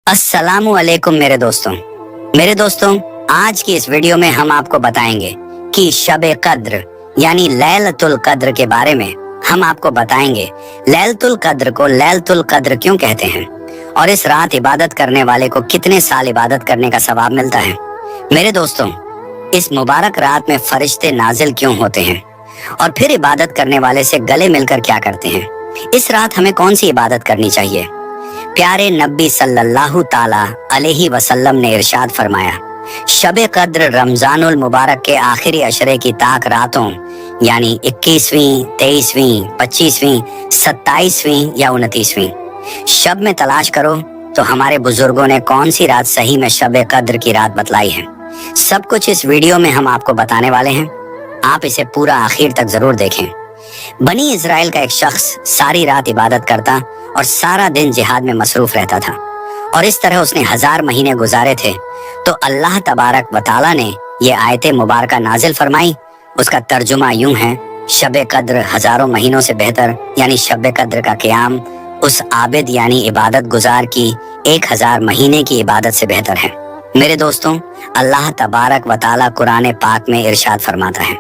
अस्सलामु अलैकुम मेरे दोस्तों आज की इस वीडियो में हम आपको बताएंगे कि शब-ए कद्र यानी लैलतुल कद्र के बारे में हम आपको बताएंगे। लैलतुल कद्र को लैलतुल कद्र क्यों कहते हैं और इस रात इबादत करने वाले को कितने साल इबादत करने का सवाब मिलता है। मेरे दोस्तों, इस मुबारक रात में फरिश्ते नाजिल क्यों होते हैं और फिर इबादत करने वाले से गले मिलकर क्या करते हैं। इस रात हमें कौन सी इबादत करनी चाहिए। प्यारे नबी सल्लल्लाहु ताला अलैहि वसल्लम ने इरशाद फरमाया, शब-ए कद्र रमजानुल मुबारक के आखिरी अशरे की ताक रातों यानी 21वीं, 23वीं, 25वीं, 27वीं या 29वीं शब में तलाश करो तो हमारे बुजुर्गों ने कौन सी रात सही में शब-ए कद्र की रात बतलाई है। सब कुछ इस वीडियो में हम आपको बताने वाले हैं, आप इसे पूरा आखिर तक जरूर देखें। बनी इजराइल का एक शख्स सारी रात इबादत करता और सारा दिन जिहाद में मसरूफ रहता था और इस तरह उसने 1000 महीने गुजारे थे। तो अल्लाह तबारक व तआला ने ये आयत मुबारका नाजिल फरमाई। उसका तर्जुमा यूं है, शब-ए कद्र हजारों महीनों से बेहतर यानी शब-ए कद्र का क़याम उस आबिद यानी इबादत गुजार की 1000 महीने की इबादत से बेहतर है। मेरे दोस्तों, अल्लाह तबारक व तआला कुरान पाक में इरशाद फरमाता है,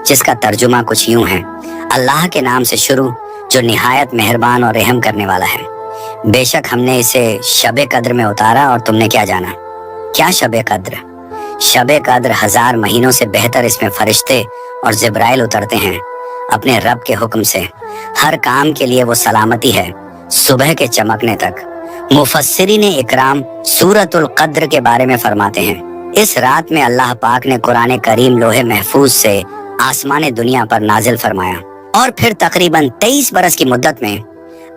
जिसका तर्जुमा कुछ यूं है, अल्लाह के नाम से शुरू जो निहायत मेहरबान और रहम करने वाला है। बेशक हमने इसे शब-ए कद्र में उतारा और तुमने क्या जाना। क्या शब-ए कद्र? शब-ए कद्र 1000 महीनों से बेहतर इसमें फरिश्ते और जिब्राइल उतरते हैं अपने रब के हुक्म से। हर काम के लिए वो सलामती है सुबह के चमकने तक। मुफस्सिरीन इकराम सूरतुल कद्र के बारे में फरमाते हैं, इस रात में अल्लाह पाक ने कुरान करीम लोहे महफूज से आसमान दुनिया पर नाजिल फरमाया और फिर तकरीबन 23 बरस की मुद्दत में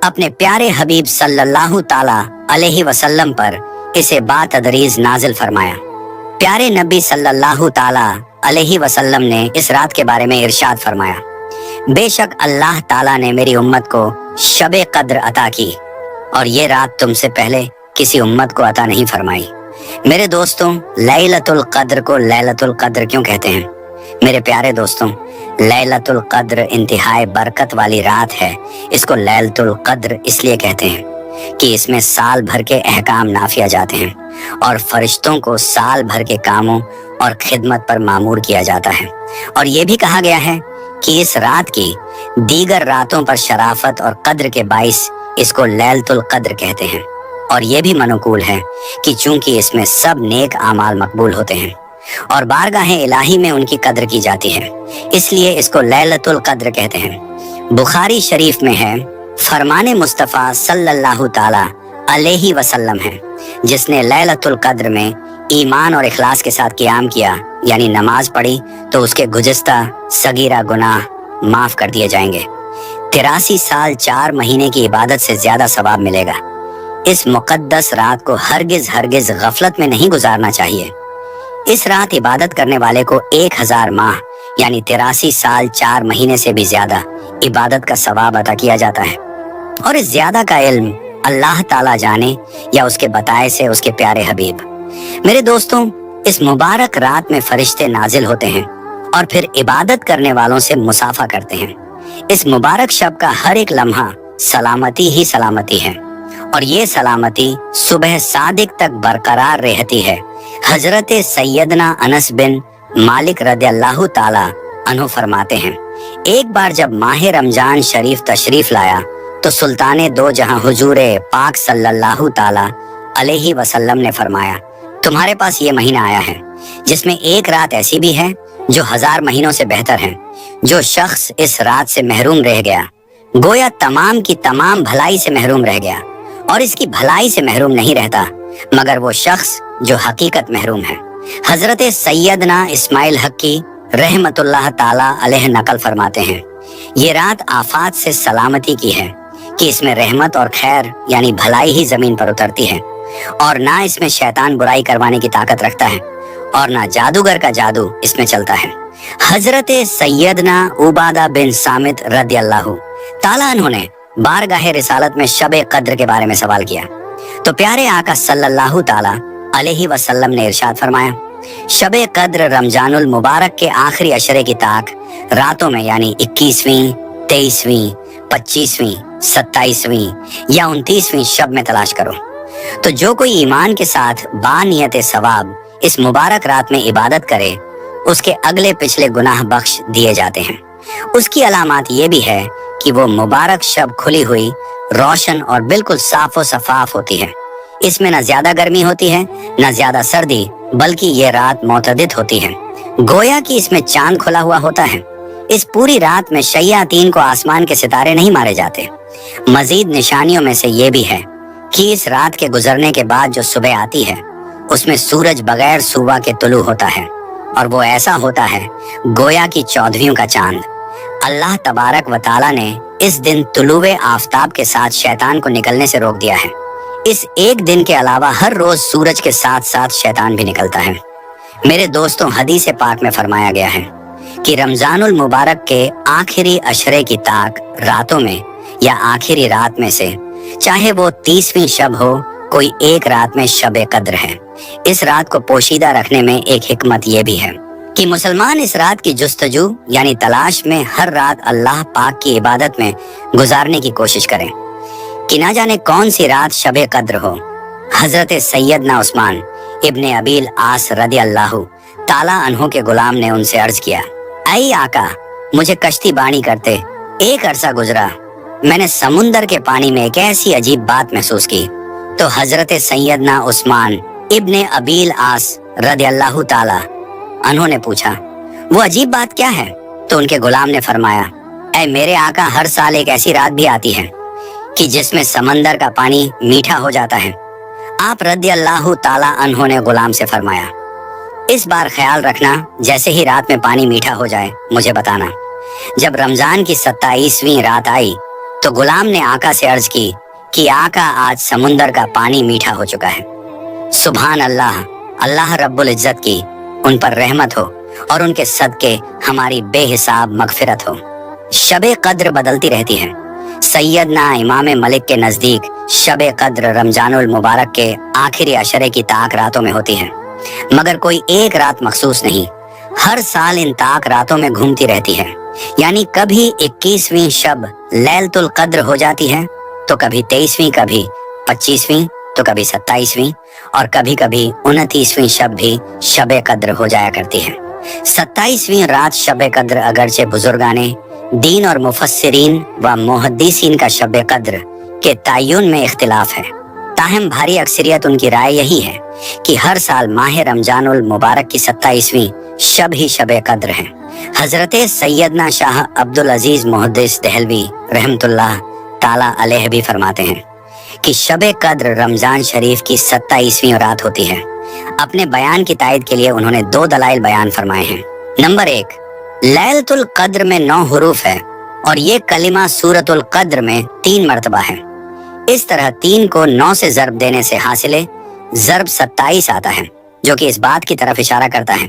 अपने प्यारे हबीब सल्लल्लाहु ताला अलैहि वसल्लम पर इसे बातदरीज नाजिल फरमाया। प्यारे नबी सल्लल्लाहु ताला अलैहि वसल्लम ने इस रात के बारे में इरशाद फरमाया, बेशक अल्लाह ताला ने मेरी उम्मत को शब-ए कद्र अता की और ये रात तुमसे पहले किसी उम्मत को अता नहीं फरमाई। मेरे दोस्तों, लैलतुल कद्र को लैलतुल कद्र क्यों कहते हैं। मेरे प्यारे दोस्तों, लैलतुल कद्र इंतहाई बरकत वाली रात है। इसको लैलतुल कद्र इसलिए कहते हैं कि इसमें साल भर के अहकाम नाफिया जाते हैं और फरिश्तों को साल भर के कामों और खिदमत पर मामूर किया जाता है। और ये भी कहा गया है कि इस रात की दीगर रातों पर शराफत और कद्र के बाइस इसको लैलतुल कद्र कहते हैं। और ये भी मनकूल है कि चूंकि इसमें सब नेक आमाल मकबूल होते हैं और बारगाहे इलाही में उनकी कद्र की जाती है, इसलिए इसको लैलतुल कद्र कहते हैं। बुखारी शरीफ में है, फरमाने मुस्तफ़ा सल्लल्लाहु ताला अलैहि वसल्लम है, जिसने लैलतुल कद्र में ईमान और इखलास के साथ क़याम किया यानी नमाज पढ़ी तो उसके गुज़िश्ता सगीरा गुनाह माफ कर दिए जाएंगे। 83 साल 4 महीने की इबादत से ज्यादा सवाब मिलेगा। इस मुकद्दस रात को हरगिज हरगिज गफलत में नहीं गुजारना चाहिए। इस रात इबादत करने वाले को 1000 माह यानी 83 साल 4 महीने से भी ज्यादा इबादत का सवाब अता किया जाता है। और इस ज्यादा का इल्म अल्लाह ताला जाने या उसके बताए से उसके प्यारे हबीब। मेरे दोस्तों, इस मुबारक रात में फरिश्ते नाजिल होते हैं और फिर इबादत करने वालों से मुसाफा करते हैं। इस मुबारक शब का हर एक लम्हा सलामती ही सलामती है और ये सलामती सुबह सादिक तक बरकरार रहती है। हजरत सैयदना अनस बिन मालिक रदियल्लाहु ताला अन्हु फरमाते हैं, एक बार जब माह रमजान शरीफ तशरीफ लाया तो सुल्ताने दो जहां हुजूरे पाक सल्लल्लाहु ताला अलैहि वसल्लम ने फरमाया, तुम्हारे पास ये महीना आया है जिसमें एक रात ऐसी भी है जो 1000 महीनों से बेहतर है। जो शख्स इस रात से महरूम रह गया गोया तमाम की तमाम भलाई से महरूम रह गया और इसकी भलाई से महरूम नहीं रहता मगर वो शख्स जो हकीकत महरूम है। हजरत सैयदना इस्माइल हक्की रहमतुल्लाह ताला अलैह नकल फरमाते हैं, ये रात आफात से सलामती की है कि इसमें रहमत और खैर यानी भलाई ही जमीन पर उतरती है और ना इसमें शैतान बुराई करवाने की ताकत रखता है और ना जादूगर का जादू इसमें चलता है। हजरत सैयदना उबादा बिन सामित रदियल्लाहु ताला अन्हु ने बारगाहे रिसालत में शब-ए कद्र के बारे में सवाल किया तो प्यारे आका सल्लल्लाहु ताला अलैहि वसल्लम ने इरशाद फरमाया, शब-ए कद्र रमजानुल मुबारक के आखिरी अशरे की ताक रातों में यानी 21वीं, 23वीं, 25वीं, 27वीं या 29वीं शब में तलाश करो तो जो कोई ईमान के साथ बानियत सवाब इस मुबारक रात में इबादत करे, उसके अगले पिछले गुनाह बख्श दिए जाते हैं। उसकी अलामत ये भी है कि वो मुबारक शब खुली हुई, रोशन और बिल्कुल साफो सफाफ होती है। इसमें न ज्यादा गर्मी होती है न ज्यादा सर्दी, बल्कि ये रात मोतदिद होती है। गोया कि इसमें चांद खुला हुआ होता है। इस पूरी रात में शयातीन को आसमान के सितारे नहीं मारे जाते। मजीद निशानियों में से ये भी है कि इस रात के गुजरने के बाद जो सुबह आती है, उसमें सूरज बगैर सुबह के तुलू होता है, और वो ऐसा होता है गोया की 14वीं का चांद। अल्लाह तबारक व ताला ने इस दिन तुलुए आफताब के साथ शैतान को निकलने से रोक दिया है। इस एक दिन के अलावा हर रोज सूरज के साथ साथ शैतान भी निकलता है। मेरे दोस्तों, हदीस पाक में फरमाया गया है कि रमजानुल मुबारक के आखिरी अशरे की ताक रातों में या आखिरी रात में से, चाहे वो 30वीं शब हो, कोई एक रात में शबे कद्र है। इस रात को पोशीदा रखने में एक हिकमत ये भी है कि मुसलमान इस रात की जुस्तजू यानी तलाश में हर रात अल्लाह पाक की इबादत में गुजारने की कोशिश करें कि ना जाने कौन सी रात शबे कद्र हो। हजरत सैयदना उस्मान इब्ने अबील आस रदी अल्लाहु ताला अन्हु के गुलाम ने उनसे अर्ज किया, ऐ आका, मुझे कश्ती बानी करते एक अरसा गुजरा, मैंने समुंदर के पानी में एक ऐसी अजीब बात महसूस की। तो हजरत सैयदना उस्मान इब्ने अबील आस रदी अल्लाहु ताला अन्हु ने पूछा, वो अजीब बात क्या है? तो उनके गुलाम ने फरमाया, ऐ मेरे आका, हर साल एक ऐसी रात भी आती है कि जिसमें समंदर का पानी मीठा हो जाता है। आप रदी अल्लाहु ताला अन्हु ने गुलाम से फरमाया, इस बार ख्याल रखना, जैसे ही रात में पानी मीठा हो जाए मुझे बताना। जब रमजान की 27वीं रात आई तो गुलाम ने आका से अर्ज की कि आका, आज समुंदर का पानी मीठा हो चुका है। सुभान अल्लाह, अल्लाह रब्बुल इज्जत की उन पर रहमत हो और उनके सदके हमारी बेहिसाब मगफिरत हो। शबे कद्र बदलती रहती है। सैयदना इमाम मलिक के नजदीक शबे कद्र रमजानुल मुबारक के आखिरी अशरे की ताक रातों में होती है, मगर कोई एक रात मखसूस नहीं, हर साल इन ताक रातों में घूमती रहती है। यानी कभी 21वीं शब लैलतुल कद्र हो जाती है, तो कभी 23वीं, कभी 25वीं, तो कभी 27वीं, और कभी कभी 29वीं शब भी शबे कद्र हो जाया करती है। 27वीं रात शबे कद्र अगरचे बुजुर्गाने दीन और मुफस्सिरीन व मुहद्दिसीन का शबे कद्र के तय्युन में इख्तिलाफ है, ताहम भारी अक्सरियत उनकी राय यही है कि हर साल माह रमजानुल मुबारक की 27वीं शब ही शबे कद्र है। हजरत सैयदना शाह अब्दुल अजीज मुहद्दिस दहलवी रहमतुल्लाह ताला अलैह भी फरमाते हैं कि शबे कद्र रमजान शरीफ की 27वीं रात होती है। अपने बयान की तायद के लिए उन्होंने 2 दलाइल बयान फरमाए हैं। नंबर 1, लैलतुल कद्र में 9 हुरूफ है और ये कलिमा सूरतुल कद्र में 3 मर्तबा है। इस तरह 3 को 9 से ज़र्ब देने से हासिले ज़र्ब 27 आता है, जो कि इस बात की तरफ इशारा करता है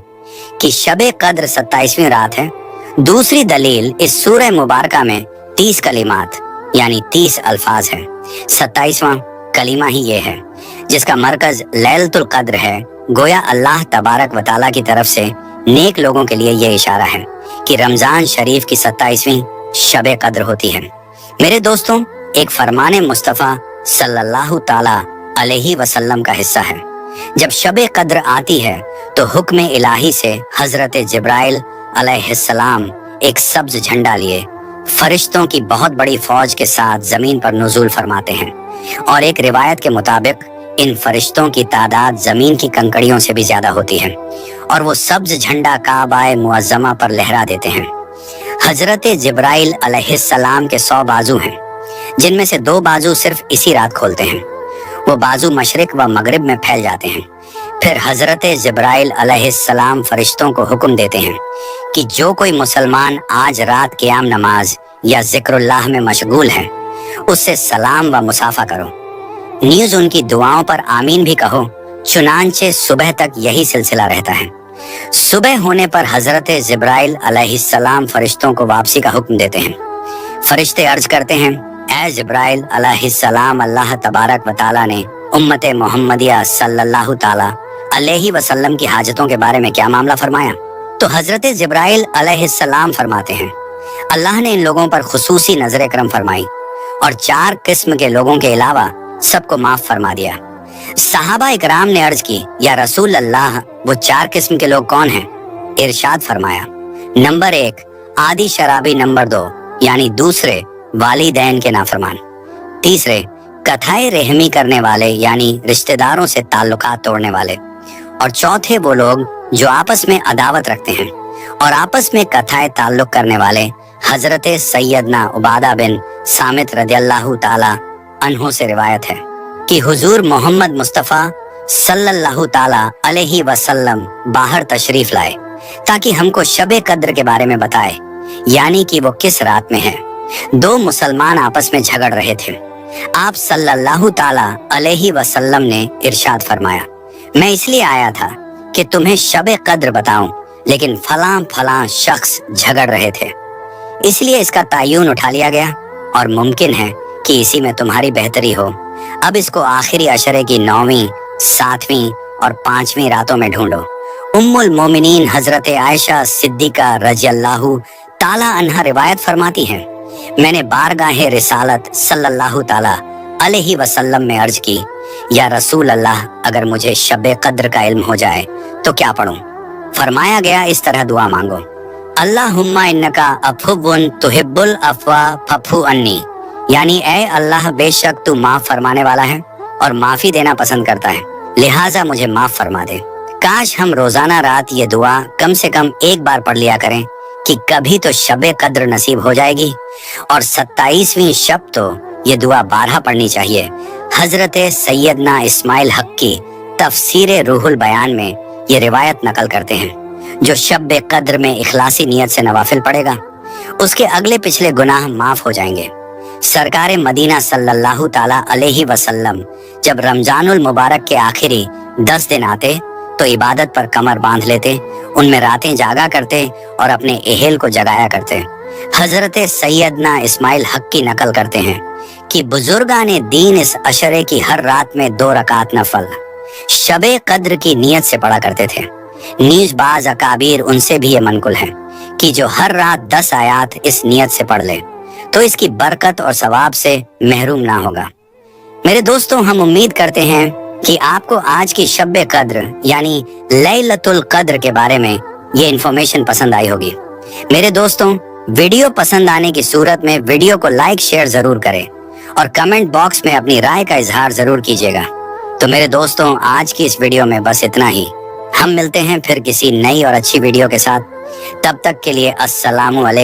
कि शबे कद्र 27वीं रात है। दूसरी दलील, इस सूरह मुबारका में 30 कलिमात यानी 30 अल्फाज है। 27वां कलीमा ही ये है जिसका मरकज लैलतुल कद्र है। गोया अल्लाह तबारक व ताला की तरफ से नेक लोगों के लिए ये इशारा है कि रमजान शरीफ की 27वीं शबे कद्र होती है। मेरे दोस्तों, एक फरमाने मुस्तफ़ा सल्लल्लाहु ताला अलैहि वसल्लम का हिस्सा है। जब शबे कद्र आती है तो हुक्म इलाही से हजरत जिब्राइल अलैहिस्सलाम एक सब्ज झंडा लिए फरिश्तों की बहुत बड़ी फौज के साथ जमीन पर नुज़ूल फरमाते हैं, और एक रिवायत के मुताबिक इन फरिश्तों की तादाद जमीन की कंकड़ियों से भी ज्यादा होती है, और वो सब्ज झंडा काबाए मुअज़्ज़मा पर लहरा देते हैं। हजरत जिब्राइल अलैहिस्सलाम के 100 बाजू हैं, जिनमें से 2 बाजू सिर्फ इसी रात खोलते हैं। वो बाजू मशरिक व मगरिब में फैल जाते हैं। फिर हजरत जिब्राइल अलैहिस्सलाम फरिश्तों को हुक्म देते हैं कि जो कोई मुसलमान आज रात क़ियाम नमाज या ज़िक्रुल्लाह में मशगूल है, उससे सलाम व मुसाफा करो, न्यूज़ उनकी दुआओं पर आमीन भी कहो। चुनांचे सुबह तक यही सिलसिला रहता है। सुबह होने पर हजरत जिब्राइल अलैहिस्सलाम फरिश्तों को वापसी का हुक्म देते हैं। फरिश्ते अर्ज करते हैं, ऐ जिब्राइल अलैहिस्सलाम, अल्लाह तबारक व ताला ने उम्मत मोहम्मदिया सल्लल्लाहु ताला अलैहि वसल्लम की हाजतों के बारे में क्या मामला फरमाया? तो हजरत जिब्राइल अलैहिस्सलाम फरमाते हैं, अल्लाह ने इन लोगों पर खुसूसी नजर करम फरमाई और 4 किस्म के लोगों के अलावा सबको माफ फरमा दिया। सहाबा इकराम ने अर्ज की, या रसूल अल्लाह, वो 4 किस्म के लोग कौन हैं? इरशाद फरमाया, नंबर 1 आदि शराबी, नंबर 2 यानी दूसरे वालिदैन के नाफरमान, तीसरे कथाए रहमी करने वाले यानी रिश्तेदारों से ताल्लुकात तोड़ने वाले, और चौथे वो लोग जो आपस में अदावत रखते हैं। और आपस में कथाए ताल्लुक करने वाले हजरत सैयदना उबादा बिन सामित रदियल्लाहु ताला अन्हु से रिवायत है कि हुजूर मोहम्मद मुस्तफ़ा सल्लल्लाहु ताला अलैहि वसल्लम बाहर तशरीफ लाए ताकि हमको शबे कद्र के बारे में बताए, यानी कि वो किस रात में है। 2 मुसलमान आपस में झगड़ रहे थे। आप सल्लल्लाहु ताला अलैहि वसल्लम ने इरशाद फरमाया, मैं इसलिए आया था कि तुम्हें शबे कद्र बताऊं, लेकिन फलां शख्स झगड़ रहे थे, इसलिए इसका तायुन उठा लिया गया और मुमकिन है कि इसी में तुम्हारी बेहतरी हो। अब इसको आखिरी अशरे की 9वीं, 7वीं और 5वीं रातों में ढूंढो। उम्मुल मोमिनीन हजरत आयशा सिद्दीका रज़ियल्लाहु ताला अन्हा रिवायत फरमाती हैं, मैंने बारगाहे रिसालत सल्लल्लाहु ताला अलैहि वसल्लम में अर्ज की, या रसूल अल्लाह, अगर मुझे शबे कद्र का इल्म हो जाए तो क्या पढ़ूं? फरमाया गया, इस तरह दुआ मांगो, अल्लाहुम्मा इन्नका अफुव्वुन तुहिब्बुल अफ़्वा फफ़ू अन्नी, यानी ऐ अल्लाह, बेशक तू माफ फरमाने वाला है और माफी देना पसंद करता है, लिहाजा मुझे माफ फरमा दे। काश हम रोजाना रात ये दुआ कम से कम एक बार पढ़ लिया करें कि कभी तो शबे कद्र नसीब हो जाएगी। और 27वीं शब तो ये दुआ 12 पढ़नी चाहिए। हजरत सैयदना इस्माइल हक की तफसीर रूहुल बयान में ये रिवायत नकल करते हैं, जो शब कद्र में इखलासी नियत से नवाफिल पढ़ेगा उसके अगले पिछले गुनाह माफ हो जाएंगे। सरकारे मदीना सल्लल्लाहु ताला अलैहि वसल्लम जब रमजानुल मुबारक के आखिरी 10 दिन आते तो इबादत पर कमर बांध लेते, उनमें रातें जागा करते और अपने एहल को जगाया करते। हजरत सैयदना इस्माइल हक की नकल करते हैं कि बुजुर्गाने दीन इस अशरे की हर रात में 2 रकात नफल शबे कद्र की नियत से पढ़ा करते थे। नीज बाज अकाबीर उनसे भी ये मनकुल है कि जो हर रात 10 आयात इस नियत से पढ़ ले तो इसकी बरकत और सवाब से महरूम ना होगा। मेरे दोस्तों, हम उम्मीद करते हैं कि आपको आज की शब कद्र यानी लैलतुल कद्र के बारे में ये इन्फॉर्मेशन पसंद आई होगी। मेरे दोस्तों, वीडियो पसंद आने की सूरत में वीडियो को लाइक शेयर जरूर करें और कमेंट बॉक्स में अपनी राय का इजहार जरूर कीजिएगा। तो मेरे दोस्तों, आज की इस वीडियो में बस इतना ही। हम मिलते हैं फिर किसी नई और अच्छी वीडियो के साथ। तब तक के लिए अस्सलामु अलैकुम।